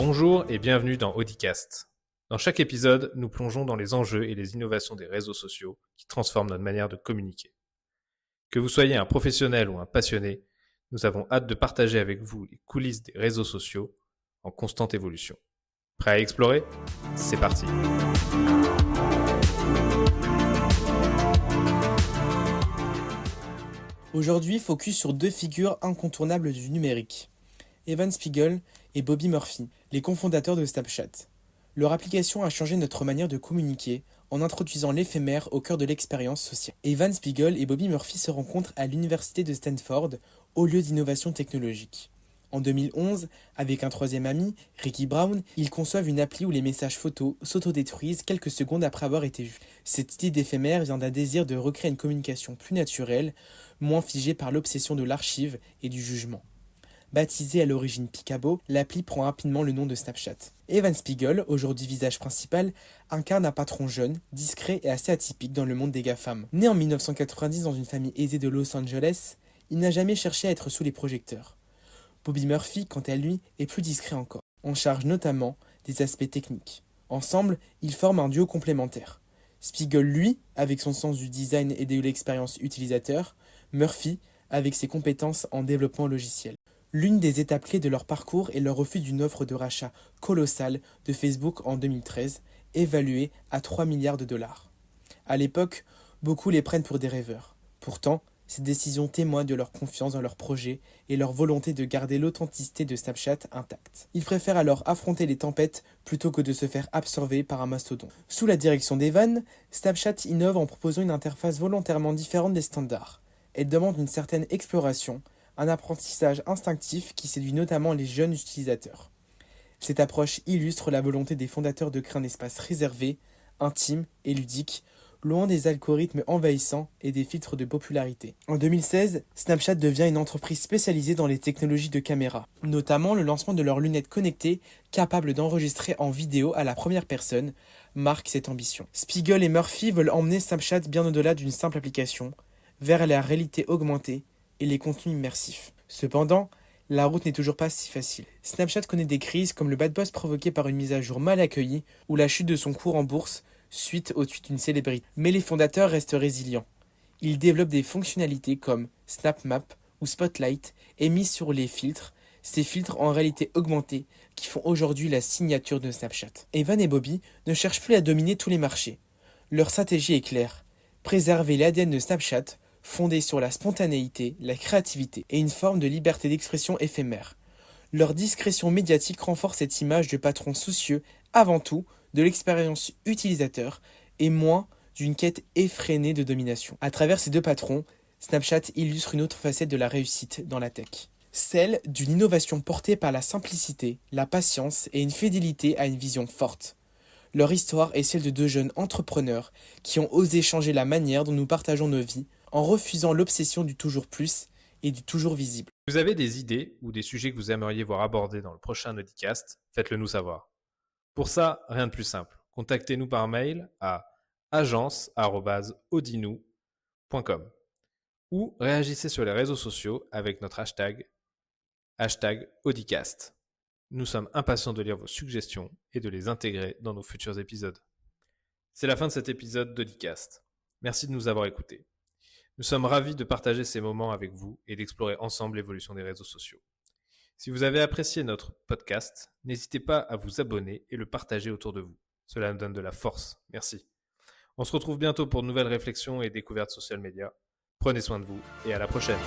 Bonjour et bienvenue dans Audicast. Dans chaque épisode, nous plongeons dans les enjeux et les innovations des réseaux sociaux qui transforment notre manière de communiquer. Que vous soyez un professionnel ou un passionné, nous avons hâte de partager avec vous les coulisses des réseaux sociaux en constante évolution. Prêt à explorer ? C'est parti. Aujourd'hui, focus sur deux figures incontournables du numérique. Evan Spiegel et Bobby Murphy, les cofondateurs de Snapchat. Leur application a changé notre manière de communiquer en introduisant l'éphémère au cœur de l'expérience sociale. Evan Spiegel et Bobby Murphy se rencontrent à l'université de Stanford, haut lieu d'innovation technologique. En 2011, avec un troisième ami, Ricky Brown, ils conçoivent une appli où les messages photos s'autodétruisent quelques secondes après avoir été vus. Cette idée d'éphémère vient d'un désir de recréer une communication plus naturelle, moins figée par l'obsession de l'archive et du jugement. Baptisée à l'origine Picabo, l'appli prend rapidement le nom de Snapchat. Evan Spiegel, aujourd'hui visage principal, incarne un patron jeune, discret et assez atypique dans le monde des GAFAM. Né en 1990 dans une famille aisée de Los Angeles, il n'a jamais cherché à être sous les projecteurs. Bobby Murphy, quant à lui, est plus discret encore. On charge notamment des aspects techniques. Ensemble, ils forment un duo complémentaire. Spiegel, lui, avec son sens du design et de l'expérience utilisateur, Murphy, avec ses compétences en développement logiciel. L'une des étapes clés de leur parcours est le refus d'une offre de rachat colossale de Facebook en 2013, évaluée à 3 milliards de dollars. À l'époque, beaucoup les prennent pour des rêveurs. Pourtant, cette décision témoigne de leur confiance dans leur projet et leur volonté de garder l'authenticité de Snapchat intacte. Ils préfèrent alors affronter les tempêtes plutôt que de se faire absorber par un mastodonte. Sous la direction d'Evan, Snapchat innove en proposant une interface volontairement différente des standards. Elle demande une certaine exploration, un apprentissage instinctif qui séduit notamment les jeunes utilisateurs. Cette approche illustre la volonté des fondateurs de créer un espace réservé, intime et ludique, loin des algorithmes envahissants et des filtres de popularité. En 2016, Snapchat devient une entreprise spécialisée dans les technologies de caméra, notamment le lancement de leurs lunettes connectées capables d'enregistrer en vidéo à la première personne marque cette ambition. Spiegel et Murphy veulent emmener Snapchat bien au-delà d'une simple application, vers la réalité augmentée et les contenus immersifs. Cependant, la route n'est toujours pas si facile. Snapchat connaît des crises comme le bad buzz provoqué par une mise à jour mal accueillie ou la chute de son cours en bourse suite au tweet d'une célébrité. Mais les fondateurs restent résilients. Ils développent des fonctionnalités comme SnapMap ou Spotlight et misent sur les filtres, ces filtres en réalité augmentée qui font aujourd'hui la signature de Snapchat. Evan et Bobby ne cherchent plus à dominer tous les marchés. Leur stratégie est claire, préserver l'ADN de Snapchat fondé sur la spontanéité, la créativité et une forme de liberté d'expression éphémère. Leur discrétion médiatique renforce cette image de patron soucieux, avant tout, de l'expérience utilisateur et moins d'une quête effrénée de domination. À travers ces deux patrons, Snapchat illustre une autre facette de la réussite dans la tech. Celle d'une innovation portée par la simplicité, la patience et une fidélité à une vision forte. Leur histoire est celle de deux jeunes entrepreneurs qui ont osé changer la manière dont nous partageons nos vies en refusant l'obsession du toujours plus et du toujours visible. Si vous avez des idées ou des sujets que vous aimeriez voir abordés dans le prochain Audicast, faites-le nous savoir. Pour ça, rien de plus simple. Contactez-nous par mail à agence@audinou.com ou réagissez sur les réseaux sociaux avec notre hashtag Audicast. Nous sommes impatients de lire vos suggestions et de les intégrer dans nos futurs épisodes. C'est la fin de cet épisode d'Audicast. Merci de nous avoir écoutés. Nous sommes ravis de partager ces moments avec vous et d'explorer ensemble l'évolution des réseaux sociaux. Si vous avez apprécié notre podcast, n'hésitez pas à vous abonner et le partager autour de vous. Cela nous donne de la force. Merci. On se retrouve bientôt pour de nouvelles réflexions et découvertes social media. Prenez soin de vous et à la prochaine.